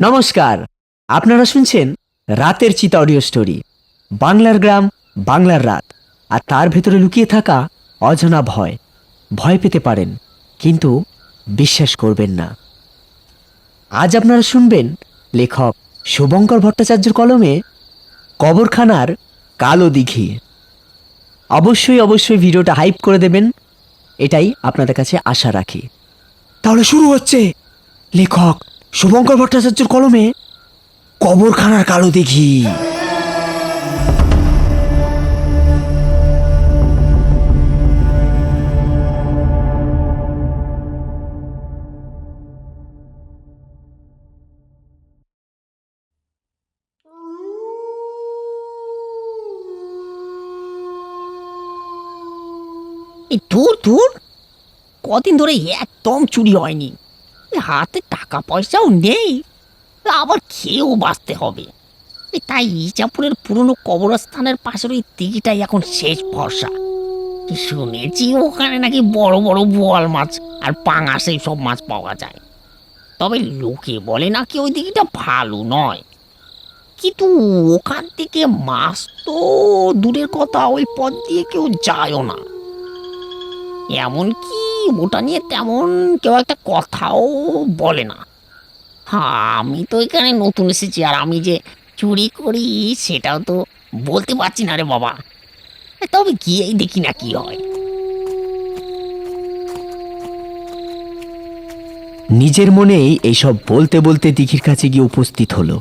নমস্কার, আপনারা শুনছেন রাতের চিতা অডিও স্টোরি। বাংলার গ্রাম, বাংলার রাত, আর তার ভেতরে লুকিয়ে থাকা অজানা ভয়। ভয় পেতে পারেন, কিন্তু বিশ্বাস করবেন না। আজ আপনারা শুনবেন লেখক শুভঙ্কর ভট্টাচার্যের কলমে কবরখানার কালো দিঘি। অবশ্যই ভিডিওটা হাইপ করে দেবেন, এটাই আপনাদের কাছে আশা রাখি। তাহলে শুরু হচ্ছে লেখক শুভঙ্কর ভট্টাচার্যের কলমে কবরখানার কালো দিঘি। এই ধুর ধুর, কদিন ধরে একদম চুরি হয়নি। হাতে টাকা পয়সাও নেই, আবার খেয়েও বাঁচতে হবে। তাই ইজাপুরের পুরনো কবরস্থানের পাশের ওই দিঘিটাই এখন শেষ ভরসা। শুনেছি ওখানে নাকি বড় বড় বোয়াল মাছ আর পাঙাশ এই সব মাছ পাওয়া যায়। তবে লোকে বলে নাকি ওই দিঘিটা ভালো নয়, কিন্তু ওখান থেকে মাছ তো দূরের কথা, ওই পথ দিয়ে কেউ যায়ও না। এমনকি ওটা নিয়ে তেমন কেউ একটা কথাও বলে না। হ্যাঁ, আমি তো এখানে নতুন এসেছি, আর আমি যে চুরি করি সেটাও তো বলতে পারছি না রে বাবা। তবে গিয়েই দেখি না কি হয়। নিজের মনেই এইসব বলতে বলতে দিঘির কাছে গিয়ে উপস্থিত হলো।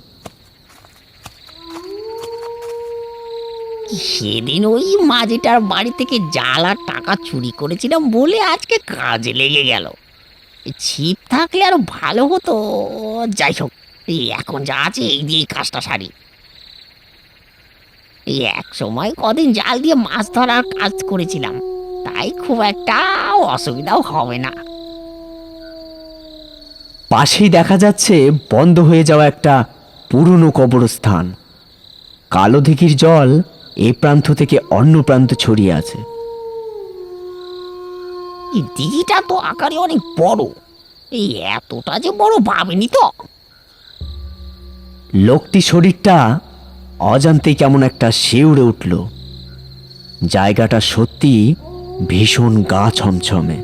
সেদিন ওই মাঝিটার বাড়ি থেকে জাল আর টাকা চুরি করেছিলাম বলে আজকে কাজে লেগে গেল। ছিপ থাকলে আরো ভালো হতো। যাই হোক, এই এখন যা আছে এই দিয়েই কাজটা সারি। এই এক সময় কদিন জাল দিয়ে মাছ ধরার কাজ করেছিলাম, তাই খুব একটা অসুবিধাও হবে না। পাশেই দেখা যাচ্ছে বন্ধ হয়ে যাওয়া একটা পুরনো কবরস্থান। কালো দিঘির জল এই প্রান্ত থেকে অন্য প্রান্ত ছড়িয়ে আছে। এই দিঘিটা তো আকারে অনেক বড়, এই এতটা যে বড় ভাবিনি তো। লোকটি শরীরটা অজান্তেই কেমন একটা শিউরে উঠল। জায়গাটা সত্যি ভীষণ গা ছমছমে।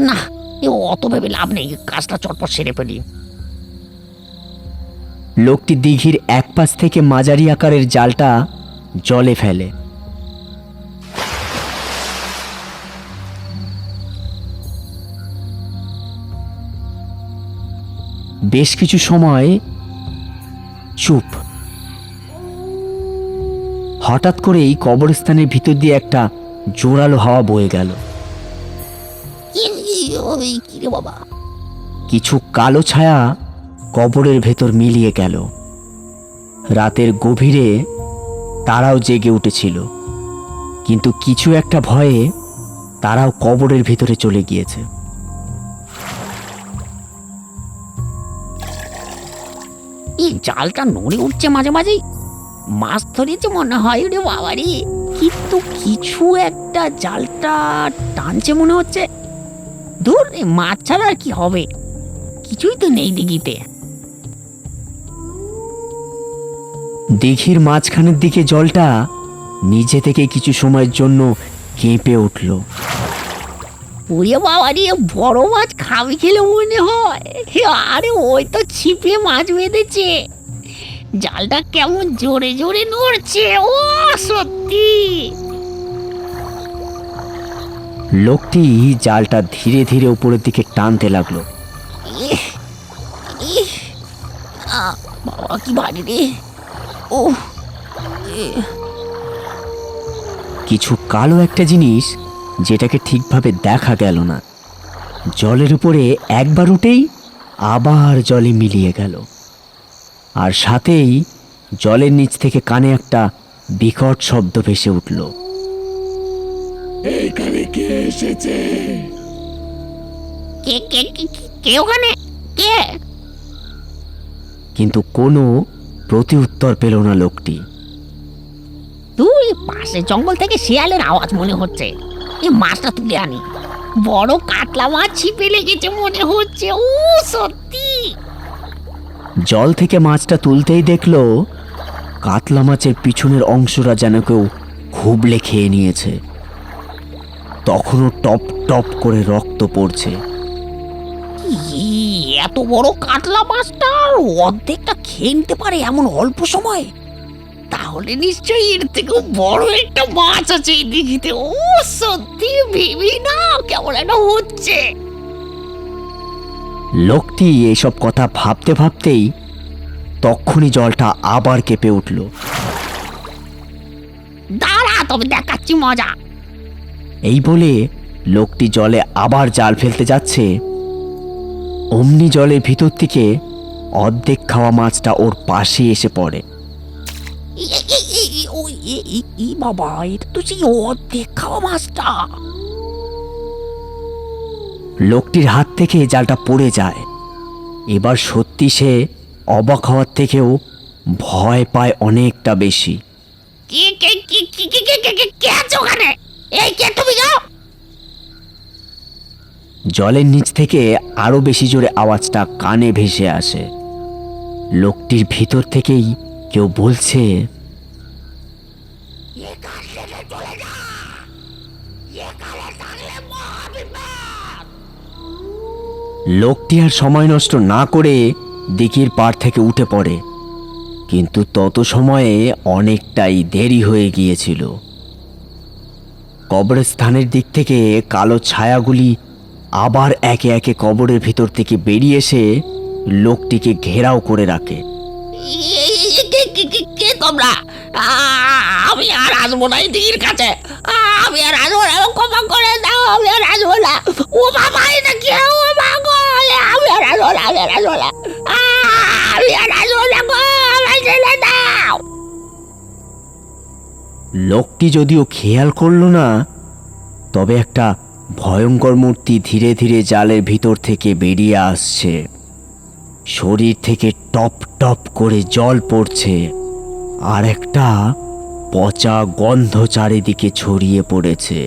না, এ অত ভেবে লাভ নেই, কাজটা চটপট সেরে ফেলি। লোকটি দিঘির এক পাশ থেকে মাঝারি আকারের জালটা জলে ফেলে। বেশ কিছু সময় চুপ। হঠাৎ করেই কবরস্থানের ভিতর দিয়ে একটা জোরালো হাওয়া বয়ে গেল। কি রে বাবা! কিছু কালো ছায়া কবরের ভেতর মিলিয়ে গেল। রাতের গভীরে তারাও জেগে উঠেছিল, কিন্তু কিছু একটা ভয়ে তারাও কবরের ভিতরে চলে গিয়েছে। এই জালটা নড়ে উঠছে মাঝে মাঝেই, মাছ ধরেছে মনে হয় রে বাবারি। কিন্তু কিছু একটা জালটা টানছে মনে হচ্ছে। দূর, এই মাছ ছাড়া আর কি হবে, কিছুই তো নেই দিঘিতে। দিঘির মাঝখানের দিকে জলটা নিজে থেকে কিছু সময়ের জন্য কেঁপে উঠল। ওরে বাবারি, বড় মাছ খাবি খেলে মনে হয়। আরে ওই তো ছিপে মাছ বেঁধেছে, জালটা কেমন জোরে জোরে নড়ছে। ও সত্যি! লোকটি জালটা ধীরে ধীরে উপরের দিকে টানতে লাগলো। ইহ, ইহ, বাবা কি ভারী রে! ও, কিছু কালো একটা জিনিস, যেটাকে ঠিকভাবে দেখা গেল না, জলের উপরে একবার উঠেই আবার জলে মিলিয়ে গেল। আর সাথেই জলের নিচ থেকে কানে একটা বিকট শব্দ ভেসে উঠল। এখানে কে এসেছে? কে কে কে- কে- কে ওখানে? কে? কিন্তু কোনো প্রতিউত্তর পেল না লোকটি। তুই পাশে জঙ্গল থেকে শিয়ালের আওয়াজ মনে হচ্ছে। এই মাছটা তুলে আনি, বড় কাতলা মাছ ছিপে লেগেছে মনে হচ্ছে। ও সত্যি! জল থেকে মাছটা তুলতেই দেখলো কাতলা মাছের পিছনের অংশটা যেন কেউ খুবলে খেয়ে নিয়েছে। তখনও টপ টপ করে রক্ত পড়ছে। এত বড় কাতলা মাছটা অর্ধেকটা খেয়ে নিতে পারে এমন অল্প সময়? তাহলে নিশ্চয়ই এর থেকেও বড় একটা মাছ আছে এই দিঘিতে। ও সত্যি ভেবে না কেমন একটা হচ্ছে। লোকটি এইসব কথা ভাবতে ভাবতেই তখনই জলটা আবার কেঁপে উঠল। দাঁড়া, তবে দেখাচ্ছি মজা। এই বলে লোকটি জলে আবার জাল ফেলতে যাচ্ছে, অমনি জলের ভিতর থেকে অর্ধেক খাওয়া মাছটা ওর পাশে এসে পড়ে। বাবা, এটা তো সেই অর্ধেক খাওয়া মাছটা। লোকটির হাত থেকে জালটা পড়ে যায়। এবার সত্যি সে অবাক হওয়ার থেকেও ভয় পায় অনেকটা বেশি। কে কে কে কে কে কে কে কে কে আছো ওখানে? এই কে তুমি গো? জলের নিচ থেকে আরো বেশি জোরে আওয়াজটা কানে ভেসে আসে। লোকটির ভিতর থেকেই কেউ বলছে, লোকটি আর সময় নষ্ট না করে দিঘির পাড় থেকে উঠে পড়ে, কিন্তু তত সময়ে অনেকটাই দেরি হয়ে গিয়েছিল। কবরস্থানের দিক থেকে কালো ছায়াগুলি আবার একে একে কবরের ভিতর থেকে বেরিয়ে এসে লোকটিকে ঘেরাও করে রাখে। কে তোমরা? আমি আর আসবো না এই দিঘির কাছে। আমি আর আসবো না, ক্ষমা করে দাও। আমি আর আসবো না। ও বাবা, এটা কে? ও মা গো, আমি আর আসবো না, আমি আর আসবো না, আমি আর আসবো না গো, আমায় ছেড়ে দাও। লোকটি যদিও খেয়াল করলো না, তবে একটা ভয়ঙ্কর মূর্তি ধীরে ধীরে জালের ভিতর থেকে বেরিয়ে আসছে। শরীর থেকে টপ টপ করে জল পড়ছে, আর একটা পচা গন্ধ চারিদিকে ছড়িয়ে পড়েছে।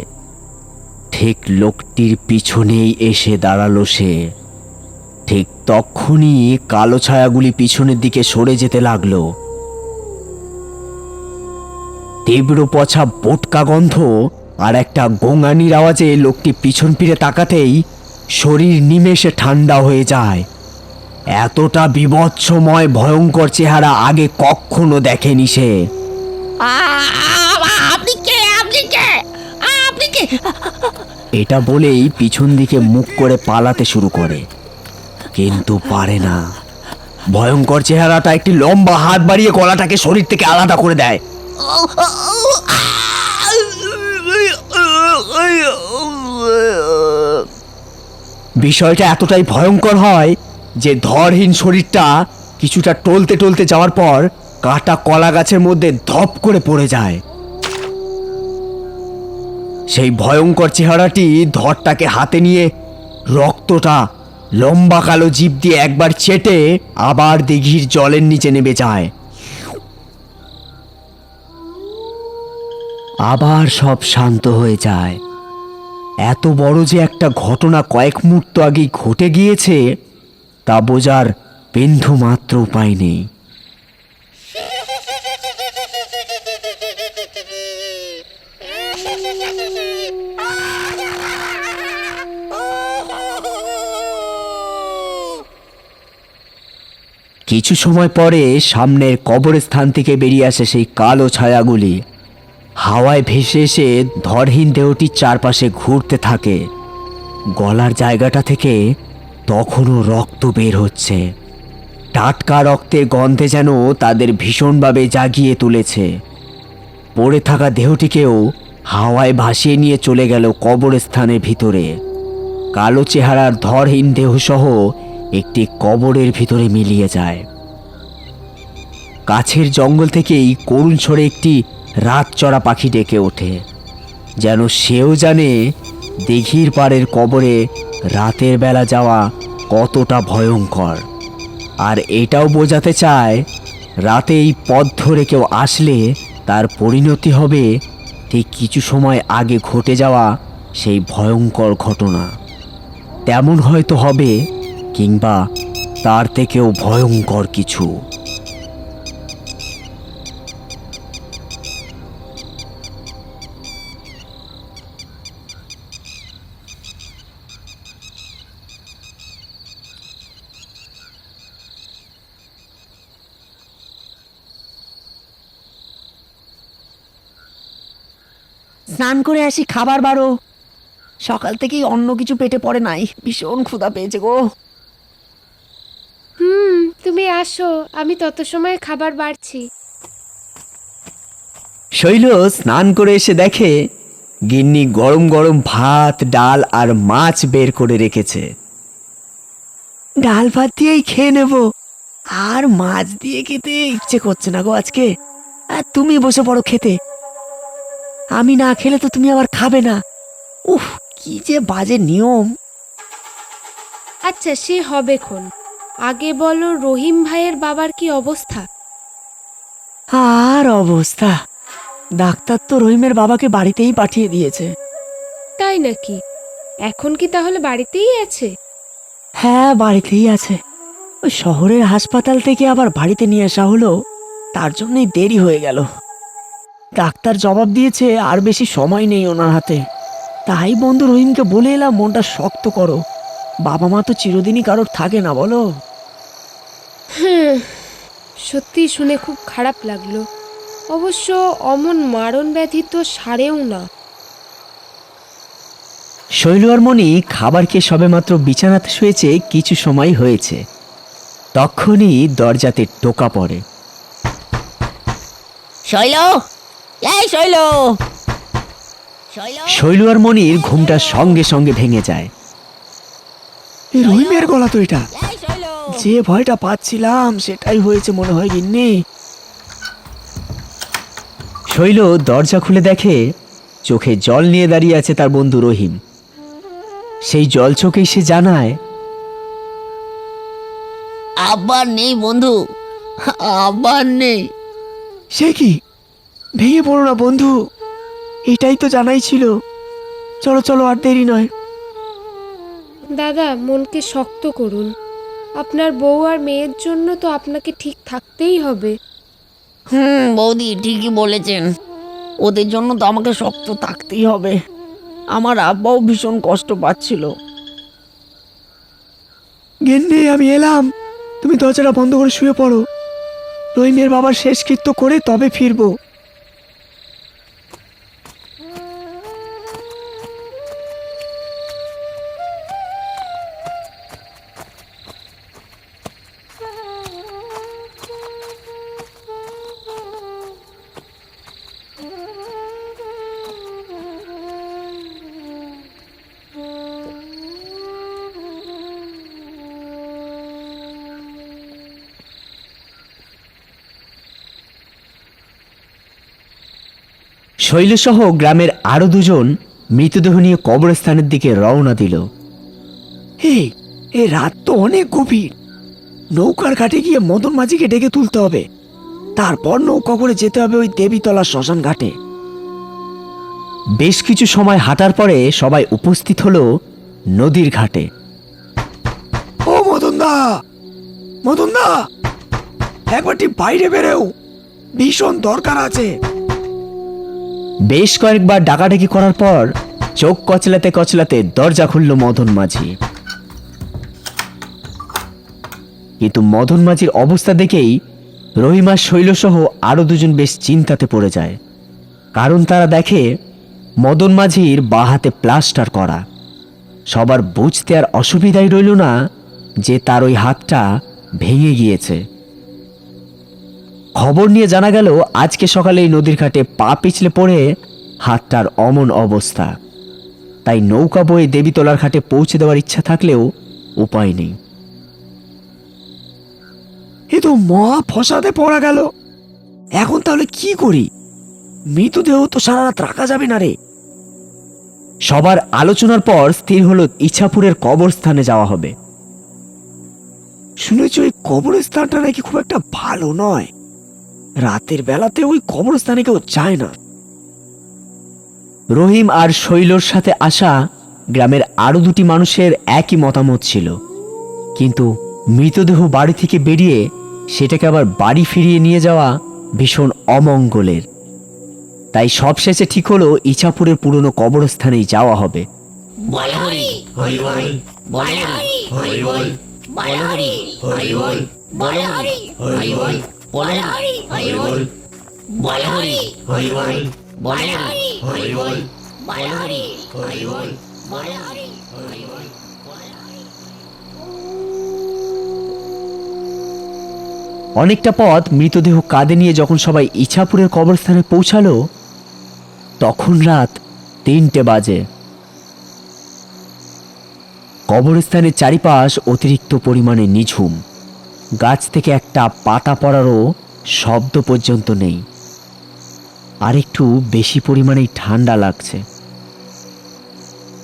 ঠিক লোকটির পিছনেই এসে দাঁড়ালো সে। ঠিক তখনই কালো ছায়াগুলি পিছনের দিকে সরে যেতে লাগলো। তীব্র পচা বোটকা গন্ধ আর একটা গোঙানির আওয়াজে লোকটি পিছন ফিরে তাকাতেই শরীর নিমেষে ঠান্ডা হয়ে যায়। এতটা বিভৎসময় ভয়ঙ্কর চেহারা আগে কখনো দেখেনি সে। আপনি কে? আপনি কে? আপনি কে? এটা বলেই পিছন দিকে মুখ করে পালাতে শুরু করে, কিন্তু পারে না। ভয়ঙ্কর চেহারাটা একটি লম্বা হাত বাড়িয়ে গলাটাকে শরীর থেকে আলাদা করে দেয়। বিষয়টা এতটাই ভয়ঙ্কর হয় যে ধরহীন শরীরটা কিছুটা টলতে টলতে যাওয়ার পর কাটা কলা গাছের মধ্যে ধপ করে পড়ে যায়। সেই ভয়ঙ্কর চেহারাটি ধরটাকে হাতে নিয়ে রক্তটা লম্বা কালো জিভ দিয়ে একবার চেটে আবার দিঘির জলের নিচে নেমে যায়। আবার সব শান্ত হয়ে যায়। এত বড় যে একটা ঘটনা কয়েক মুহূর্ত আগেই ঘটে গিয়েছে তা বোঝার বিন্দু মাত্র উপায় নেই। কিছু সময় পরে সামনের কবরস্থান থেকে বেরিয়ে আসে সেই কালো ছায়াগুলি। হাওয়ায় ভেসে এসে ধরহীন দেহটির চারপাশে ঘুরতে থাকে। গলার জায়গাটা থেকে তখনও রক্ত বের হচ্ছে। টাটকা রক্তের গন্ধে যেন তাদের ভীষণভাবে জাগিয়ে তুলেছে। পড়ে থাকা দেহটিকেও হাওয়ায় ভাসিয়ে নিয়ে চলে গেল কবরস্থানের ভিতরে। কালো চেহারার ধরহীন দেহসহ একটি কবরের ভিতরে মিলিয়ে যায়। কাছের জঙ্গল থেকেই করুণ স্বরে একটি রাত চড়া পাখি ডেকে ওঠে, যেন সেও জানে দিঘির পাড়ের কবরে রাতের বেলা যাওয়া কতটা ভয়ঙ্কর। আর এটাও বোঝাতে চায় রাতে এই পথ ধরে কেউ আসলে তার পরিণতি হবে ঠিক কিছু সময় আগে ঘটে যাওয়া সেই ভয়ঙ্কর ঘটনা। তেমন হয়তো হবে, কিংবা তার থেকেও ভয়ঙ্কর কিছু। স্নান করে আসি, খাবার বাড়ো। সকাল থেকেই অন্য কিছু পেটে পড়ে নাই, ভীষণ ক্ষুধা পেয়েছে গো। তুমি আসো, আমি তত সময় খাবার বাড়ছি। শৈল স্নান করে এসে দেখে গিন্নি গরম গরম ভাত, ডাল আর মাছ বের করে রেখেছে। ডাল ভাত দিয়েই খেয়ে নেব, আর মাছ দিয়ে খেতে ইচ্ছে করছে না গো আজকে। আর তুমি বসে পড়ো খেতে, আমি না খেলে তো তুমি আবার খাবে না। উফ, কি যে বাজে নিয়ম। আচ্ছা, সে হবে খন। আগে বলো, রহিম ভাইয়ের বাবার কি অবস্থা? আর অবস্থা, ডাক্তার তো রহিমের বাবাকে বাড়িতেই পাঠিয়ে দিয়েছে। তাই নাকি? এখন কি তাহলে বাড়িতেই আছে? হ্যাঁ, বাড়িতেই আছে। ওই শহরের হাসপাতাল থেকে আবার বাড়িতে নিয়ে আসা হলো, তার জন্যই দেরি হয়ে গেল। ডাক্তার জবাব দিয়েছে আর বেশি সময় নেই ওনার হাতে। তাই বন্ধু রহিমকে বলে এলাম, মনটা শক্ত করো। বাবা মা তো চিরদিনই কারোর থাকে না, বলো। সত্যি শুনে খুব খারাপ লাগলো। অবশ্য অমন মারণ ব্যাধি তো সারেও না। শৈল আর মণি খাবার খেয়ে সবেমাত্র বিছানাতে শুয়েছে কিছু সময় হয়েছে, তখনই দরজাতে টোকা পড়ে। শৈল, এই শৈল, শৈল। শৈল আর মণির ঘুমটা সঙ্গে সঙ্গে ভেঙে যায়। রহিমের গলা তো এটা। যে ভয়টা পাচ্ছিলাম সেটাই হয়েছে মনে হয় গিন্নি। শৈল দরজা খুলে দেখে চোখে জল নিয়ে দাঁড়িয়ে আছে তার বন্ধু রহিম। সেই জল চোখেই সে জানায়, আবার নেই বন্ধু, আবার নেই। সে কি, ভেঙে পড়ো না বন্ধু, এটাই তো জানাই ছিল। চলো চলো, আর দেরি নয়। দাদা, মনকে শক্ত করুন। আপনার বউ আর মেয়ের জন্য তো আপনাকে ঠিক থাকতেই হবে। বৌদি ঠিকই বলেছেন, ওদের জন্য তো আমাকে শক্ত থাকতেই হবে। আমার আব্বাও ভীষণ কষ্ট পাচ্ছিল। গিন্নি, আমি এলাম, তুমি দরজাটা বন্ধ করে শুয়ে পড়ো। রহিমের বাবার শেষকৃত্য করে তবে ফিরবো। শৈলসহ গ্রামের আরো দুজন মৃতদেহ নিয়ে কবরস্থানের দিকে রওনা দিল। এই রাত তো অনেক গভীর। নৌকার ঘাটে গিয়ে মদন মাঝিকে ডেকে তুলতে হবে, তারপর নৌকা করে যেতে হবে ওই দেবীতলা শ্মশান ঘাটে। বেশ কিছু সময় হাঁটার পরে সবাই উপস্থিত হলো নদীর ঘাটে। ও মদনদা, মদনদা, একবারটি বাইরে বেরেও, ভীষণ দরকার আছে। বেশ কয়েকবার ডাকাডাকি করার পর চোখ কচলাতে কচলাতে দরজা খুলল মদন মাঝি। কিন্তু মদন মাঝির অবস্থা দেখেই রহিমা শৈলসহ আরো দুজন বেশ চিন্তাতে পড়ে যায়। কারণ তারা দেখে মদন মাঝির বাঁ হাতে প্লাস্টার করা। সবার বুঝতে আর অসুবিধাই রইল না যে তার ওই হাতটা ভেঙে গিয়েছে। খবর নিয়ে জানা গেল আজকে সকালে এই নদীর ঘাটে পা পিছলে পড়ে হাতটার অমন অবস্থা। তাই নৌকা বয়ে দেবীতলার ঘাটে পৌঁছে দেওয়ার ইচ্ছা থাকলেও উপায় নেই। এ তো মহা ফসাদে পড়া গেল। এখন তাহলে কি করি? মৃতদেহ তো সারা রাত রাখা যাবে না রে। সবার আলোচনার পর স্থির হলো ইছাপুরের কবরস্থানে যাওয়া হবে। শুনেছি ওই কবরস্থানটা নাকি খুব একটা ভালো নয়। রাতের বেলাতে ওই কবরস্থানে কেউ যায় না। রহিম আর শৈলর সাথে আসা গ্রামের আরো দুটি মানুষের একই মতামত ছিল, কিন্তু মৃতদেহ বাড়ি থেকে বেরিয়ে সেটাকে আবার বাড়ি ফিরিয়ে নিয়ে যাওয়া ভীষণ অমঙ্গলের। তাই সবশেষে ঠিক হলো ইছাপুরের পুরনো কবরস্থানেই যাওয়া হবে। অনেকটা পথ মৃতদেহ কাঁধে নিয়ে যখন সবাই ইছাপুরের কবরস্থানে পৌঁছালো তখন রাত 3টে বাজে। কবরস্থানের চারিপাশ অতিরিক্ত পরিমাণে নিঝুম, গাছ থেকে একটা পাতা পড়ারও শব্দ পর্যন্ত নেই, আর একটু বেশি পরিমাণেই ঠান্ডা লাগছে।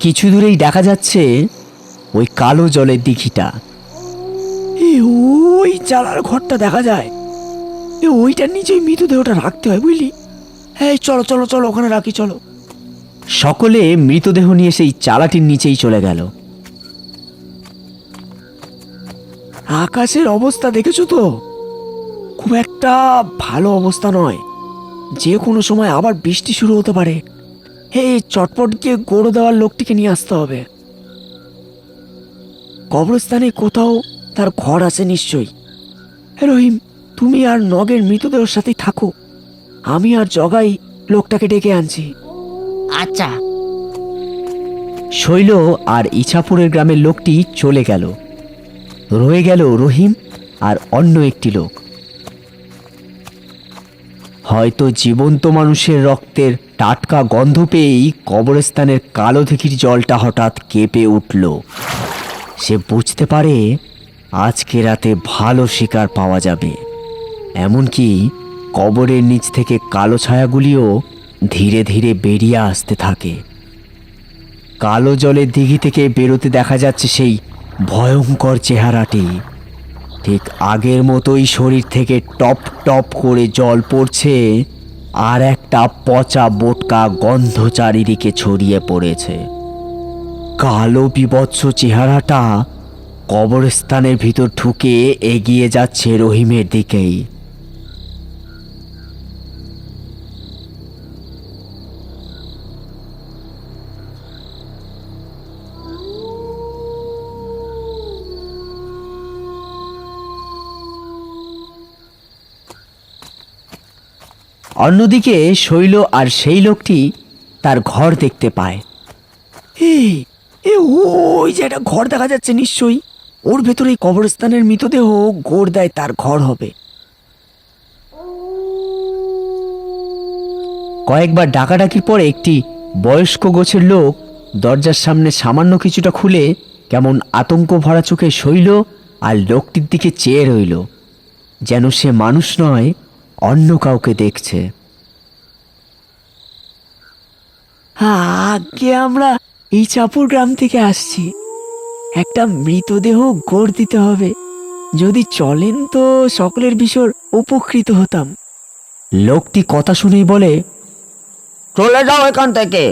কিছু দূরেই দেখা যাচ্ছে ওই কালো জলের দিঘিটা। ওই চালার ঘরটা দেখা যায়, ওইটার নিচেই মৃতদেহটা রাখতে হয় বুঝলি। হ্যাঁ চলো চলো চলো ওখানে রাখি চলো। সকলে মৃতদেহ নিয়ে সেই চালাটির নিচেই চলে গেল। আকাশের অবস্থা দেখেছো তো, খুব একটা ভালো অবস্থা নয়, যে কোনো সময় আবার বৃষ্টি শুরু হতে পারে। এই চটপট গিয়ে গোড়ো দেওয়ার লোকটিকে নিয়ে আসতে হবে। কবরস্থানে কোথাও তার ঘর আছে নিশ্চয়ই। রহিম, তুমি আর নগের মৃতদেহের সাথেই থাকো, আমি আর জগাই লোকটাকে ডেকে আনছি। আচ্ছা। শৈল আর ইছাপুরের গ্রামের লোকটি চলে গেল, রয়ে গেল রহিম আর অন্য একটি লোক। হয়তো জীবন্ত মানুষের রক্তের টাটকা গন্ধ পেয়েই কবরস্থানের কালো দিঘির জলটা হঠাৎ কেঁপে উঠল। সে বুঝতে পারে আজকে রাতে ভালো শিকার পাওয়া যাবে। এমনকি কবরের নিচ থেকে কালো ছায়াগুলিও ধীরে ধীরে বেরিয়ে আসতে থাকে। কালো জলের দিঘি থেকে বেরোতে দেখা যাচ্ছে সেই ভয়ঙ্কর চেহারাটি। ঠিক আগের মতোই শরীর থেকে টপ টপ করে জল পড়ছে, আর একটা পচা বোটকা গন্ধ চারিদিকে ছড়িয়ে পড়েছে। কালো বিভৎস চেহারাটা কবরস্থানের ভিতর ঢুকে এগিয়ে যাচ্ছে রহিমের দিকেই। অন্যদিকে শৈল আর সেই লোকটি তার ঘর দেখতে পায়। ওই যে একটা ঘর দেখা যাচ্ছে, নিশ্চয়ই ওর ভেতরে কবরস্থানের মৃতদেহ গোড় দেয় তার ঘর হবে। কয়েকবার ডাকাডাকির পরে একটি বয়স্ক গোছের লোক দরজার সামনে সামান্য কিছুটা খুলে কেমন আতঙ্ক ভরা চোখে শৈল আর লোকটির দিকে চেয়ে রইল, যেন সে মানুষ নয় অন্য কাউকে দেখছে। আগে আমরা ইছাপুর গ্রাম থেকে আসছি, একটা মৃতদেহ গোড় দিতে হবে, যদি চলেন তো সকলের ভীষণ উপকৃত হতাম। লোকটি কথা শুনেই বলে, চলে যাও এখান থেকে,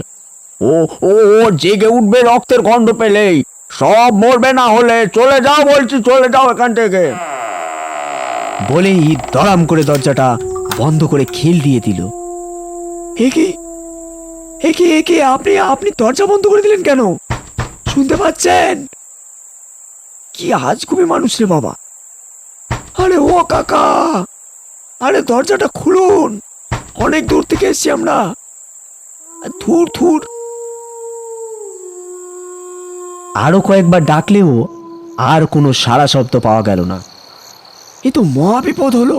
ও ও ও জেগে উঠবে রক্তের গন্ধ পেলেই, সব মরবে না হলে চলে যাও বলছি, চলে যাও এখান থেকে। বলেই দড়াম করে দরজাটা বন্ধ করে খিল দিয়ে দিল। একে একে একে আপনি আপনি দরজা বন্ধ করে দিলেন কেন? শুনতে পাচ্ছেন? কি আজগুবি মানুষ রে বাবা। আরে ও কাকা, আরে দরজাটা খুলুন, অনেক দূর থেকে এসেছি আমরা। থুর থুর। আরো কয়েকবার ডাকলেও আর কোনো সাড়া শব্দ পাওয়া গেল না। এ তো মহা বিপদ হলো,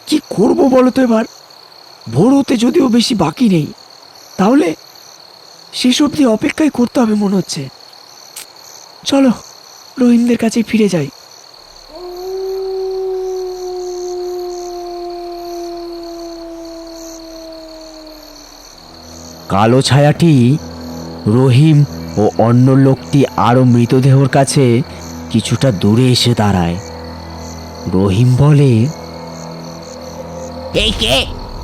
কি করবো বলো তো এবার? ভোর হতে যদিও বেশি বাকি নেই, তাহলে শেষ অবধি অপেক্ষাই করতে হবে মনে হচ্ছে। চলো রহিমদের কাছে ফিরে যাই। কালো ছায়াটি রহিম ও অন্য লোকটি আরো মৃতদেহর কাছে কিছুটা দূরে এসে দাঁড়ায়। রহিম বলে, এই কে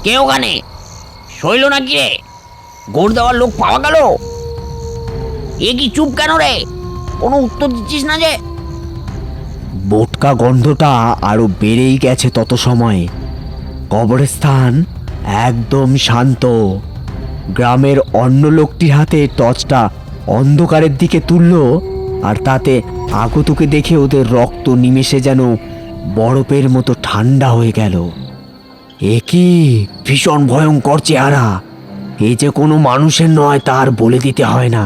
কে ওখানে? শৈল নাকি রে? গোড় দেওয়ার লোক পাওয়া গেল? এ কি চুপ কেন রে? কোনো উত্তর দিচ্ছিস না যে? বোটকা গন্ধটা আরো বেড়েই গেছে তত সময়ে। কবরস্থান একদম শান্ত। গ্রামের অন্য লোকটির হাতে টর্চটা অন্ধকারের দিকে তুলল, আর তাতে আগতুকে দেখে ওদের রক্ত নিমেষে যেন বরফের মতো ঠান্ডা হয়ে গেল। এ কি ভীষণ ভয়ঙ্কর চেহারা! এই যে কোনো মানুষের নয় তার বলে দিতে হয় না।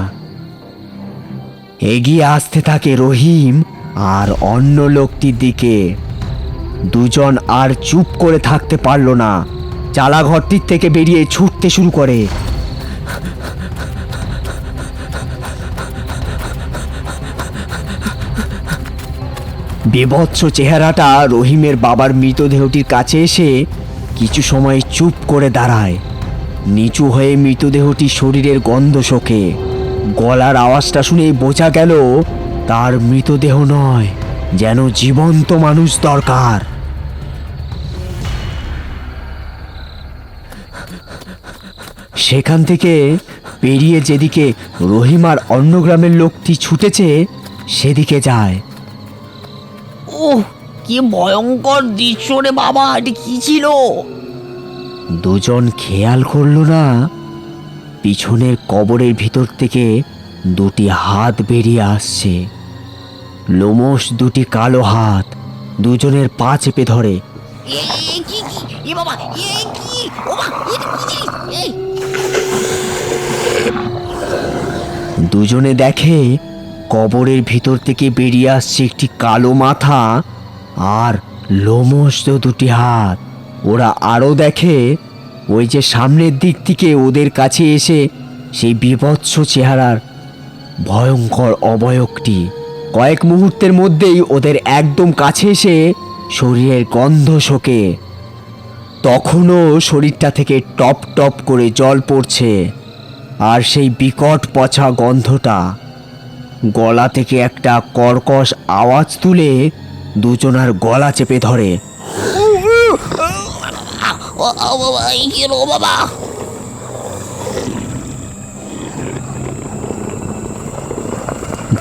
এগিয়ে আসতে থাকে রহিম আর অন্য লোকটির দিকে। দুজন আর চুপ করে থাকতে পারল না, চালাঘরটির থেকে বেরিয়ে ছুটতে শুরু করে। বিভৎস চেহারাটা রহিমের বাবার মৃতদেহটির কাছে এসে কিছু সময় চুপ করে দাঁড়ায়। নিচু হয়ে মৃতদেহটি শরীরের গন্ধ শোকে। গলার আওয়াজটা শুনেই বোঝা গেল তার মৃতদেহ নয়, যেন জীবন্ত মানুষ দরকার। সেখান থেকে পেরিয়ে যেদিকে রহিম আর অন্য গ্রামের লোকটি ছুটেছে সেদিকে যায়। ওহ, কি ভয়ঙ্কর দৃশ্য রে বাবা! এটা কি ছিল? দুজন খেয়াল করলো না পিছনের কবরের ভিতর থেকে দুটি হাত বেরিয়ে আসছে। লোমশ দুটি কালো হাত দুজনের পা চেপে ধরে। এ কি কি এ বাবা, এ কি ও মা, এটা কি জিনিস? এই দুজনে দেখে কবরের ভিতর থেকে বেরিয়ে আসছে একটি কালো মাথা আর লোমশ দুটি হাত। ওরা আরও দেখে ওই যে সামনের দিক থেকে ওদের কাছে এসে সেই বীভৎস চেহারার ভয়ঙ্কর অবয়বটি কয়েক মুহূর্তের মধ্যেই ওদের একদম কাছে এসে শরীরের গন্ধ শোকে। তখনও শরীরটা থেকে টপ টপ করে জল পড়ছে, আর সেই বিকট পচা গন্ধটা। গলা থেকে একটা কর্কশ আওয়াজ তুলে দুজনার গলা চেপে ধরে। ও বাবা, এই কি হলো বাবা?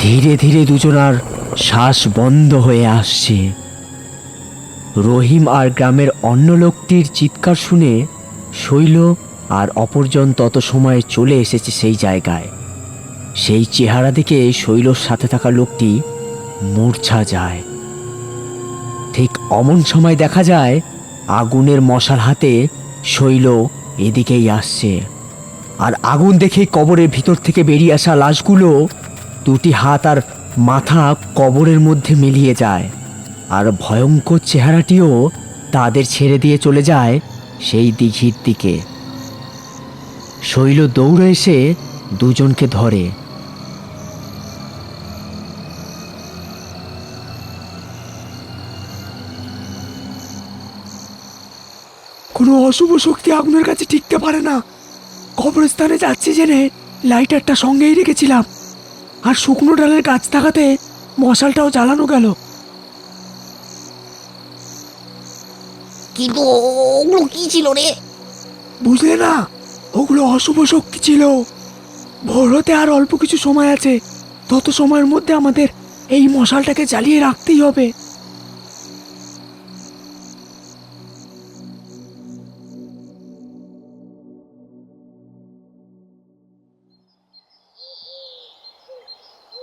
ধীরে ধীরে দুজনার শ্বাস বন্ধ হয়ে আসছে। রহিম আর গ্রামের অন্য লোকটির চিৎকার শুনে শৈল আর অপরজন তত সময়ে চলে এসেছে সেই জায়গায়। সেই চেহারা দেখে শৈলর সাথে থাকা লোকটি মূর্ছা যায়। ঠিক অমন সময় দেখা যায় আগুনের মশাল হাতে শৈল এদিকেই আসছে। আর আগুন দেখে কবরের ভিতর থেকে বেরিয়ে আসা লাশগুলো দুটি হাত আর মাথা কবরের মধ্যে মিলিয়ে যায়, আর ভয়ঙ্কর চেহারাটিও তাদের ছেড়ে দিয়ে চলে যায় সেই দিঘির দিকে। শৈল দৌড়ে এসে দুজনকে ধরে। কোনো অশুভ শক্তি আগুনের কাছে টিকতে পারে না। কবরস্থানে যাচ্ছি জেনে লাইটারটা সঙ্গেই রেখেছিলাম, আর শুকনো ডালের গাছ থাকাতে মশালটাও জ্বালানো গেল। কিন্তু ওগুলো কি ছিল রে? বুঝলে না, ওগুলো অশুভ শক্তি ছিল। ভোর হতে আর অল্প কিছু সময় আছে, তত সময়ের মধ্যে আমাদের এই মশালটাকে জ্বালিয়ে রাখতেই হবে।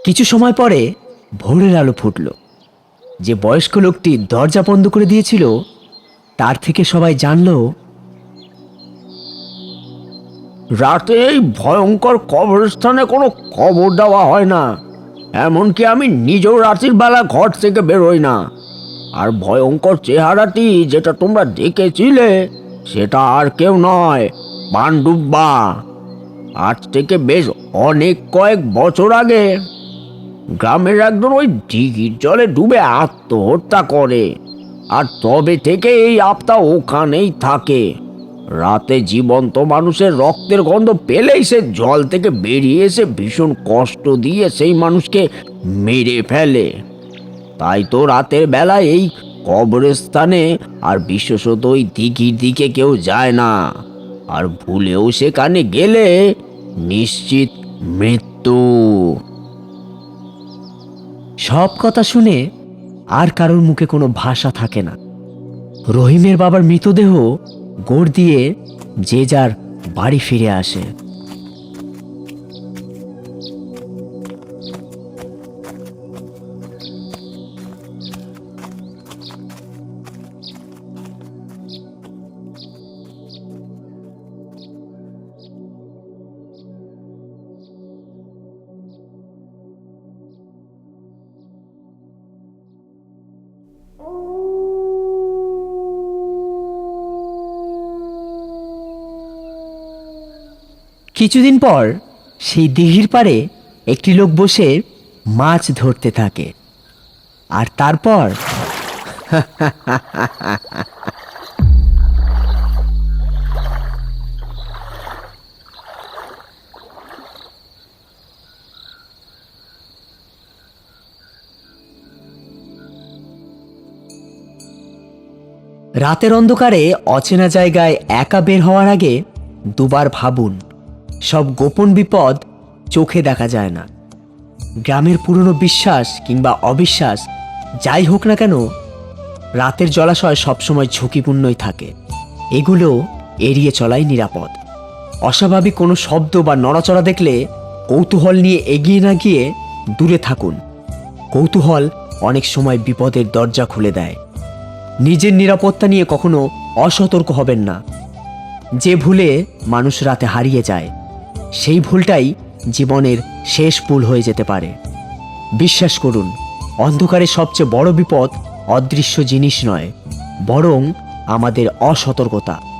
কিছু সময় পরে ভোরের আলো ফুটল। যে বয়স্ক লোকটি দরজা বন্ধ করে দিয়েছিল তার থেকে সবাই জানল রাতে এই ভয়ঙ্কর কবরস্থানে কোনো খবর দেওয়া হয় না। এমনকি আমি নিজেও রাতের বেলা ঘর থেকে বেরোই না। আর ভয়ঙ্কর চেহারাটি যেটা তোমরা দেখেছিলে সেটা আর কেউ নয়, পাণ্ডুব্বা। আজ থেকে বেশ অনেক কয়েক বছর আগে গ্রামের একজন ওই দিঘির জলে ডুবে আত্মহত্যা করে, আর তবে থেকে এই আত্মা ওখানেই থাকে। রাতে জীবন্ত মানুষের রক্তের গন্ধ পেলেই সে জল থেকে বেরিয়ে এসে ভীষণ কষ্ট দিয়ে সেই মানুষকে মেরে ফেলে। তাই তো রাতের বেলায় এই কবরস্থানে আর বিশেষত ওই দিঘির দিকে কেউ যায় না। আর ভুলেও সেখানে গেলে নিশ্চিত মৃত্যু। সব কথা শুনে আর কারোর মুখে কোনো ভাষা থাকে না। রহিমের বাবার মৃতদেহ গোড় দিয়ে যে যার বাড়ি ফিরে আসে। কিছুদিন পর সেই দিঘির পাড়ে একটি লোক বসে মাছ ধরতে থাকে। আর তারপর রাতের অন্ধকারে অচেনা জায়গায় একা বের হওয়ার আগে দুবার ভাবুন। সব গোপন বিপদ চোখে দেখা যায় না। গ্রামের পুরনো বিশ্বাস কিংবা অবিশ্বাস যাই হোক না কেন, রাতের জলাশয় সবসময় ঝুঁকিপূর্ণই থাকে। এগুলো এড়িয়ে চলাই নিরাপদ। অস্বাভাবিক কোনো শব্দ বা নড়াচড়া দেখলে কৌতূহল নিয়ে এগিয়ে না গিয়ে দূরে থাকুন। কৌতূহল অনেক সময় বিপদের দরজা খুলে দেয়। নিজের নিরাপত্তা নিয়ে কখনো অসতর্ক হবেন না। যে ভুলে মানুষ রাতে হারিয়ে যায়, সেই ভুলটাই জীবনের শেষ ভুল হয়ে যেতে পারে। বিশ্বাস করুন, অন্ধকারে সবচেয়ে বড় বিপদ অদৃশ্য জিনিস নয়, বরং আমাদের অসতর্কতা।